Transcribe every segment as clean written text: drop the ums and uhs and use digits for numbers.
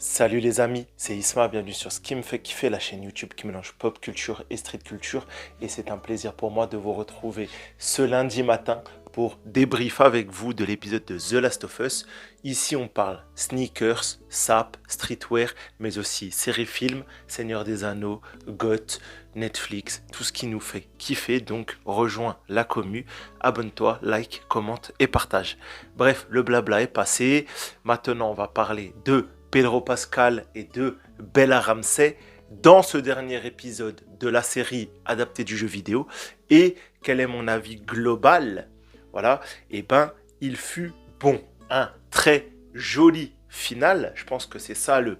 Salut les amis, c'est Isma, bienvenue sur Ce qui me fait kiffer, la chaîne YouTube qui mélange pop culture et street culture. Et c'est un plaisir pour moi de vous retrouver ce lundi matin pour débrief avec vous de l'épisode de The Last of Us. Ici on parle sneakers, sap, streetwear, mais aussi séries-films, Seigneur des Anneaux, GOT, Netflix, tout ce qui nous fait kiffer. Donc rejoins la commu, abonne-toi, like, commente et partage. Bref, le blabla est passé. Maintenant on va parler de Pedro Pascal et de Bella Ramsey dans ce dernier épisode de la série adaptée du jeu vidéo. Et quel est mon avis global? Voilà, et ben il fut bon, un très joli final. Je pense que c'est ça le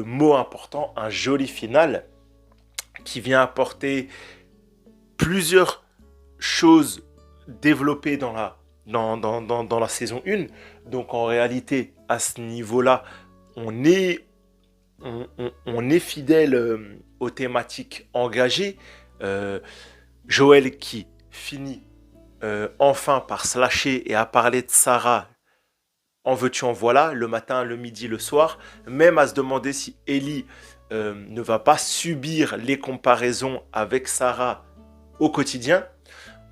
mot important, un joli final qui vient apporter plusieurs choses développées dans la saison 1. Donc en réalité, à ce niveau-là, on est, on est fidèle aux thématiques engagées. Joël qui finit enfin par se lâcher et à parler de Sarah, en veux-tu en voilà, le matin, le midi, le soir, même à se demander si Ellie ne va pas subir les comparaisons avec Sarah au quotidien.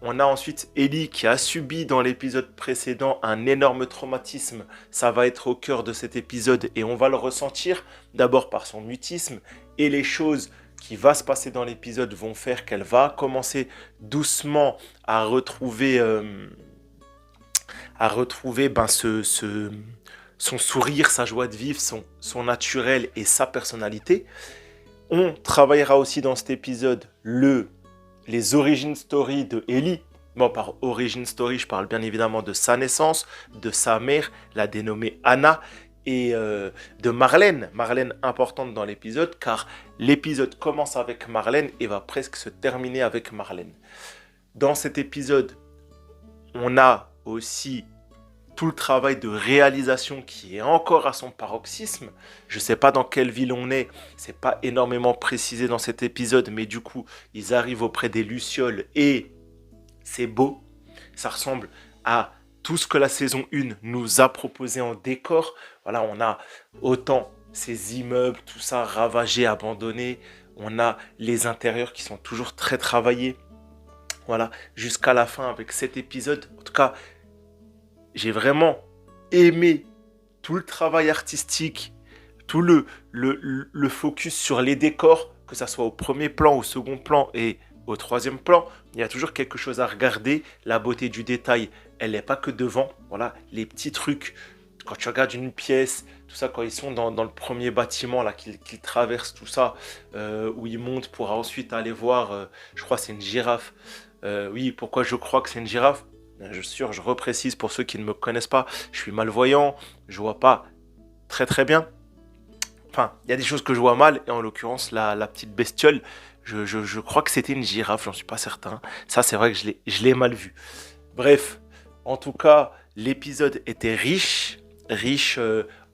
On a ensuite Ellie qui a subi dans l'épisode précédent un énorme traumatisme. Ça va être au cœur de cet épisode et on va le ressentir d'abord par son mutisme et les choses qui vont se passer dans l'épisode vont faire qu'elle va commencer doucement à retrouver son sourire, sa joie de vivre, son naturel et sa personnalité. On travaillera aussi dans cet épisode les origin story de Ellie. Bon, par origin story, je parle bien évidemment de sa naissance, de sa mère, la dénommée Anna, et de Marlène. Marlène importante dans l'épisode, car l'épisode commence avec Marlène et va presque se terminer avec Marlène. Dans cet épisode, on a aussi tout le travail de réalisation qui est encore à son paroxysme. Je ne sais pas dans quelle ville on est, c'est pas énormément précisé dans cet épisode, mais du coup, ils arrivent auprès des Lucioles et c'est beau. Ça ressemble à tout ce que la saison 1 nous a proposé en décor. Voilà, on a autant ces immeubles, tout ça ravagé, abandonné. On a les intérieurs qui sont toujours très travaillés. Voilà, jusqu'à la fin avec cet épisode. En tout cas, j'ai vraiment aimé tout le travail artistique, tout le focus sur les décors, que ça soit au premier plan, au second plan et au troisième plan. Il y a toujours quelque chose à regarder. La beauté du détail, elle n'est pas que devant. Voilà, les petits trucs. Quand tu regardes une pièce, tout ça, quand ils sont dans le premier bâtiment, là, qu'ils traversent tout ça, où ils montent pour ensuite aller voir, je crois que c'est une girafe. Oui, pourquoi je crois que c'est une girafe? Je reprécise pour ceux qui ne me connaissent pas, je suis malvoyant, je vois pas très très bien. Enfin, il y a des choses que je vois mal, et en l'occurrence, la petite bestiole, je crois que c'était une girafe, j'en suis pas certain. Ça, c'est vrai que je l'ai mal vu. Bref, en tout cas, l'épisode était riche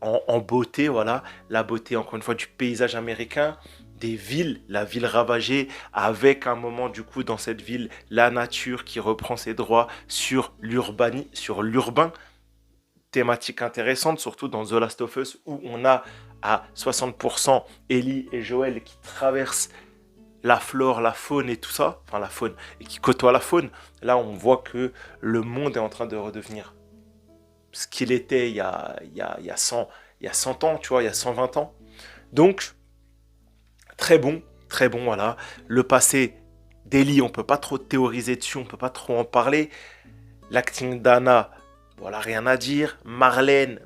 en beauté, voilà. La beauté, encore une fois, du paysage américain, des villes, la ville ravagée, avec un moment, du coup, dans cette ville, la nature qui reprend ses droits sur l'urbain. Thématique intéressante, surtout dans The Last of Us, où on a à 60% Ellie et Joël qui traversent la flore, la faune et tout ça, enfin la faune, et qui côtoient la faune. Là, on voit que le monde est en train de redevenir ce qu'il était il y a 100 ans, tu vois, il y a 120 ans. Donc, très bon, voilà. Le passé d'Ellie, on peut pas trop théoriser dessus, on peut pas trop en parler. L'acting d'Anna, voilà, rien à dire. Marlène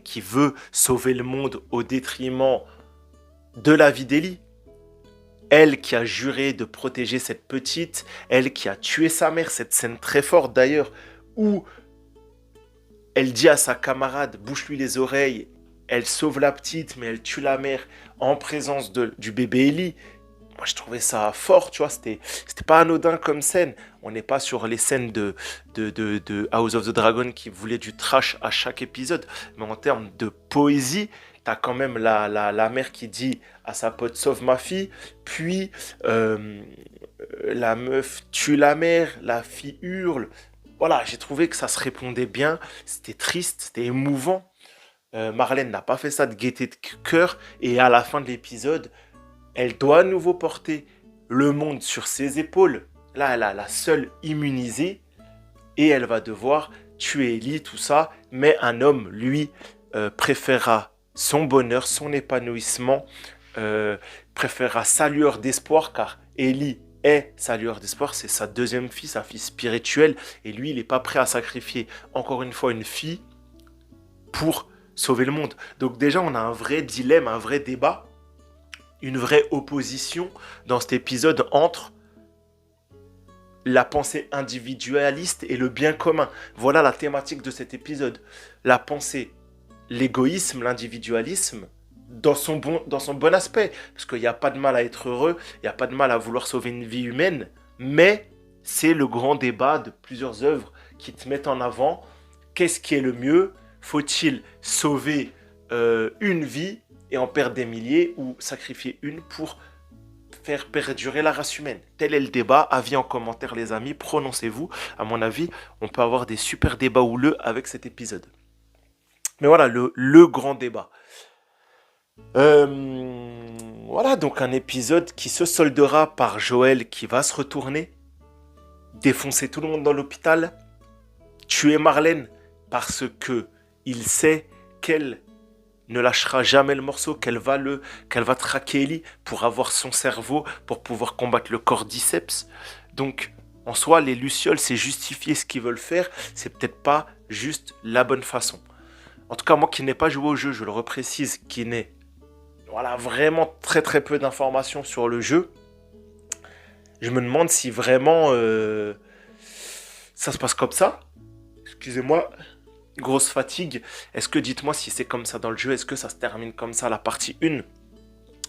qui veut sauver le monde au détriment de la vie d'Ellie. Elle qui a juré de protéger cette petite, elle qui a tué sa mère, cette scène très forte d'ailleurs, où elle dit à sa camarade, bouche-lui les oreilles, elle sauve la petite, mais elle tue la mère en présence du bébé Ellie. Moi, je trouvais ça fort, tu vois, c'était pas anodin comme scène. On n'est pas sur les scènes de House of the Dragon qui voulaient du trash à chaque épisode, mais en termes de poésie, t'as quand même la mère qui dit à sa pote sauve ma fille, puis la meuf tue la mère, la fille hurle. Voilà, j'ai trouvé que ça se répondait bien, c'était triste, c'était émouvant. Marlène n'a pas fait ça de gaieté de cœur. Et à la fin de l'épisode, elle doit à nouveau porter le monde sur ses épaules. Là, elle a la seule immunisée. Et elle va devoir tuer Ellie, tout ça. Mais un homme, lui, préférera son bonheur, son épanouissement, préférera sa lueur d'espoir, car Ellie est sa lueur d'espoir, c'est sa deuxième fille, sa fille spirituelle, et lui, il n'est pas prêt à sacrifier encore une fois une fille pour sauver le monde. Donc déjà, on a un vrai dilemme, un vrai débat, une vraie opposition dans cet épisode entre la pensée individualiste et le bien commun. Voilà la thématique de cet épisode. La pensée, l'égoïsme, l'individualisme, dans son bon aspect. Parce qu'il n'y a pas de mal à être heureux, il n'y a pas de mal à vouloir sauver une vie humaine, mais c'est le grand débat de plusieurs œuvres qui te mettent en avant. Qu'est-ce qui est le mieux? Faut-il sauver une vie et en perdre des milliers, ou sacrifier une pour faire perdurer la race humaine? Tel est le débat. Avis en commentaire, les amis, prononcez-vous. À mon avis, on peut avoir des super débats houleux avec cet épisode. Mais voilà, le grand débat. Voilà, donc un épisode qui se soldera par Joël qui va se retourner, défoncer tout le monde dans l'hôpital, tuer Marlène parce que il sait qu'elle ne lâchera jamais le morceau, qu'elle va traquer Ellie pour avoir son cerveau, pour pouvoir combattre le cordyceps. Donc, en soi, les Lucioles, c'est justifier ce qu'ils veulent faire, c'est peut-être pas juste la bonne façon. En tout cas, moi qui n'ai pas joué au jeu, je le reprécise, qui n'ai vraiment très très peu d'informations sur le jeu, je me demande si vraiment ça se passe comme ça. Excusez-moi, grosse fatigue. Est-ce que, dites-moi si c'est comme ça dans le jeu, est-ce que ça se termine comme ça la partie 1?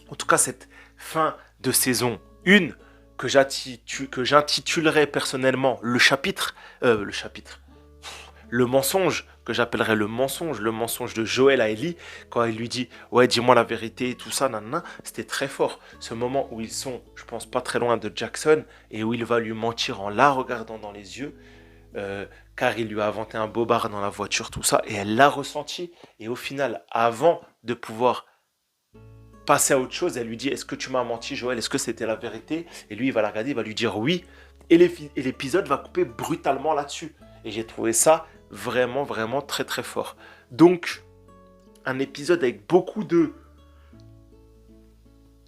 En tout cas, cette fin de saison 1, que j'intitulerai personnellement le mensonge, que j'appellerais le mensonge de Joël à Ellie, quand il lui dit « Ouais, dis-moi la vérité » et tout ça, nanana, c'était très fort. Ce moment où ils sont, je pense, pas très loin de Jackson, et où il va lui mentir en la regardant dans les yeux, car il lui a inventé un bobard dans la voiture, tout ça, et elle l'a ressenti. Et au final, avant de pouvoir passer à autre chose, elle lui dit « Est-ce que tu m'as menti, Joël? Est-ce que c'était la vérité ?» Et lui, il va la regarder, il va lui dire « Oui ». Et l'épisode va couper brutalement là-dessus. Et j'ai trouvé ça vraiment, vraiment très, très fort. Donc, un épisode avec beaucoup de...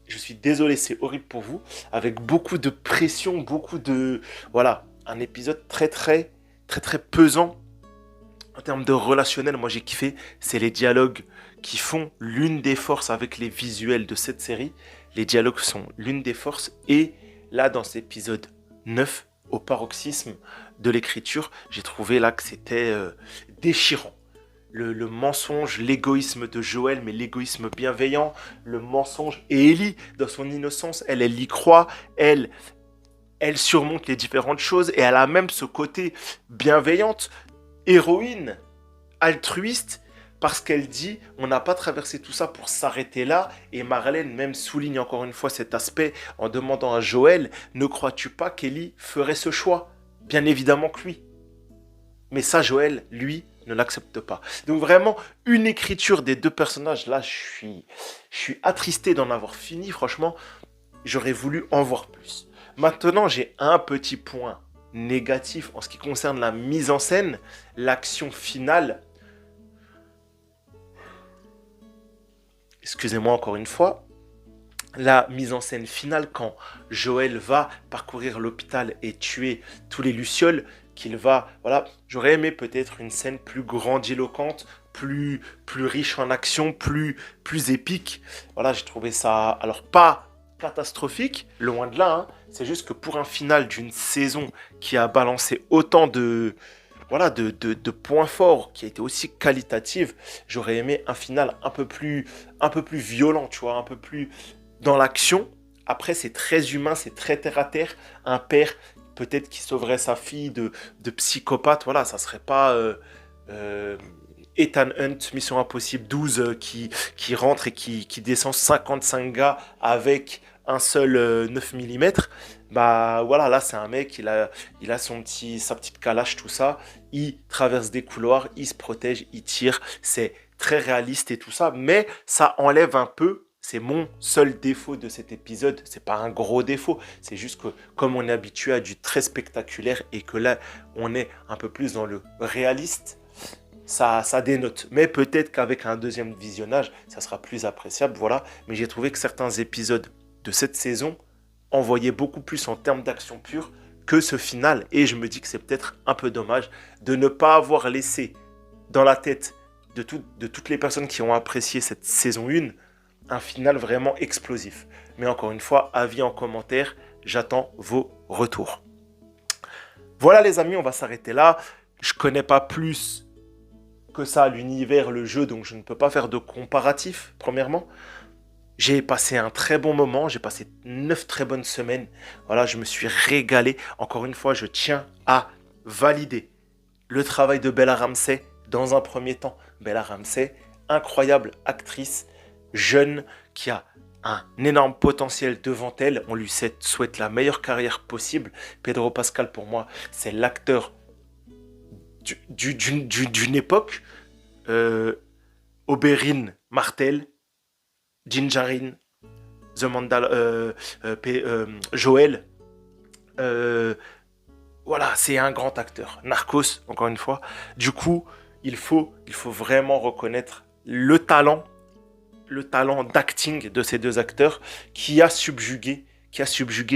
Je suis désolé, c'est horrible pour vous. Avec beaucoup de pression, beaucoup de... Voilà, un épisode très, très, très, très pesant. En termes de relationnel, moi j'ai kiffé. C'est les dialogues qui font l'une des forces avec les visuels de cette série. Les dialogues sont l'une des forces. Et là, dans cet épisode 9, au paroxysme de l'écriture, j'ai trouvé là que c'était déchirant. Le mensonge, l'égoïsme de Joël, mais l'égoïsme bienveillant, le mensonge. Et Ellie, dans son innocence, elle y croit, elle surmonte les différentes choses, et elle a même ce côté bienveillante, héroïne, altruiste, parce qu'elle dit, on n'a pas traversé tout ça pour s'arrêter là. Et Marlène même souligne encore une fois cet aspect en demandant à Joël, ne crois-tu pas qu'Ellie ferait ce choix? Bien évidemment que oui. Mais ça, Joël, lui, ne l'accepte pas. Donc vraiment, une écriture des deux personnages, là, je suis attristé d'en avoir fini. Franchement, j'aurais voulu en voir plus. Maintenant, j'ai un petit point négatif en ce qui concerne la mise en scène, l'action finale. Excusez-moi encore une fois. La mise en scène finale, quand Joël va parcourir l'hôpital et tuer tous les Lucioles, voilà, j'aurais aimé peut-être une scène plus grandiloquente, plus riche en action, plus épique. Voilà, j'ai trouvé ça, alors pas catastrophique, loin de là, hein. C'est juste que pour un final d'une saison qui a balancé autant de points forts, qui a été aussi qualitative, j'aurais aimé un final un peu plus violent, tu vois, un peu plus dans l'action. Après, c'est très humain, c'est très terre à terre. Un père, peut-être, qui sauverait sa fille de psychopathe, voilà, ça serait pas Ethan Hunt, Mission Impossible 12, qui rentre et qui descend 55 gars avec un seul 9 mm. Bah voilà, là c'est un mec, il a sa petite calache, tout ça, il traverse des couloirs, il se protège, il tire, c'est très réaliste et tout ça, mais ça enlève un peu. C'est mon seul défaut de cet épisode. C'est pas un gros défaut. C'est juste que comme on est habitué à du très spectaculaire et que là, on est un peu plus dans le réaliste, ça dénote. Mais peut-être qu'avec un deuxième visionnage, ça sera plus appréciable. Voilà. Mais j'ai trouvé que certains épisodes de cette saison envoyaient beaucoup plus en termes d'action pure que ce final. Et je me dis que c'est peut-être un peu dommage de ne pas avoir laissé dans la tête de toutes les personnes qui ont apprécié cette saison 1 un final vraiment explosif. Mais encore une fois, avis en commentaire, j'attends vos retours. Voilà les amis, on va s'arrêter là. Je connais pas plus que ça l'univers, le jeu, donc je ne peux pas faire de comparatif, premièrement. J'ai passé un très bon moment, j'ai passé 9 très bonnes semaines. Voilà, je me suis régalé. Encore une fois, je tiens à valider le travail de Bella Ramsey dans un premier temps. Bella Ramsey, incroyable actrice, jeune, qui a un énorme potentiel devant elle. On lui souhaite la meilleure carrière possible. Pedro Pascal, pour moi, c'est l'acteur d'une époque. Oberyn Martell, Gingerine, Joël. Voilà, c'est un grand acteur. Narcos, encore une fois. Du coup, il faut vraiment reconnaître le talent d'acting de ces deux acteurs qui a subjugué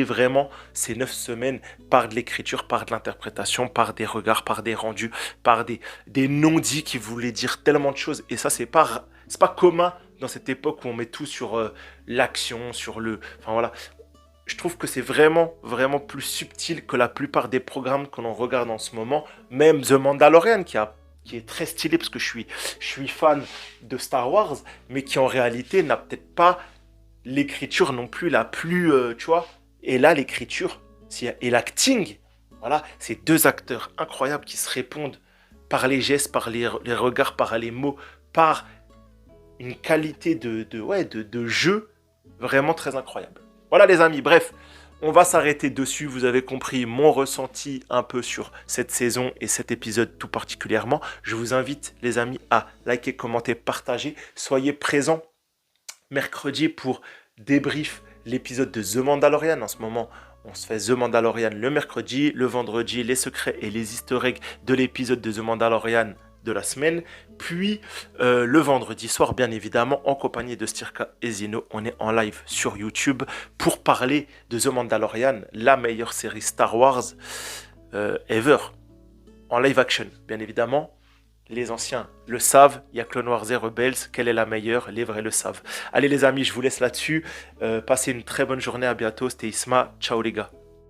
vraiment ces 9 semaines par de l'écriture, par de l'interprétation, par des regards, par des rendus, par des non-dits qui voulaient dire tellement de choses. Et ça, c'est pas commun dans cette époque où on met tout sur l'action, sur le... Enfin voilà. Je trouve que c'est vraiment, vraiment plus subtil que la plupart des programmes que l'on regarde en ce moment. Même The Mandalorian qui est très stylé parce que je suis fan de Star Wars, mais qui en réalité n'a peut-être pas l'écriture non plus la plus, tu vois. Et là, l'écriture et l'acting, voilà, c'est deux acteurs incroyables qui se répondent par les gestes, par les regards, par les mots, par une qualité de jeu vraiment très incroyable. Voilà les amis, bref, on va s'arrêter dessus. Vous avez compris mon ressenti un peu sur cette saison et cet épisode tout particulièrement. Je vous invite les amis à liker, commenter, partager. Soyez présents mercredi pour débrief l'épisode de The Mandalorian. En ce moment, on se fait The Mandalorian le mercredi, le vendredi, les secrets et les easter eggs de l'épisode de The Mandalorian de la semaine, puis le vendredi soir, bien évidemment, en compagnie de Stirka et Zino, on est en live sur YouTube pour parler de The Mandalorian, la meilleure série Star Wars ever, en live action, bien évidemment. Les anciens le savent, il y a Clone Wars et Rebels, quelle est la meilleure, les vrais le savent. Allez les amis, je vous laisse là-dessus, passez une très bonne journée, à bientôt, c'était Isma, ciao les gars.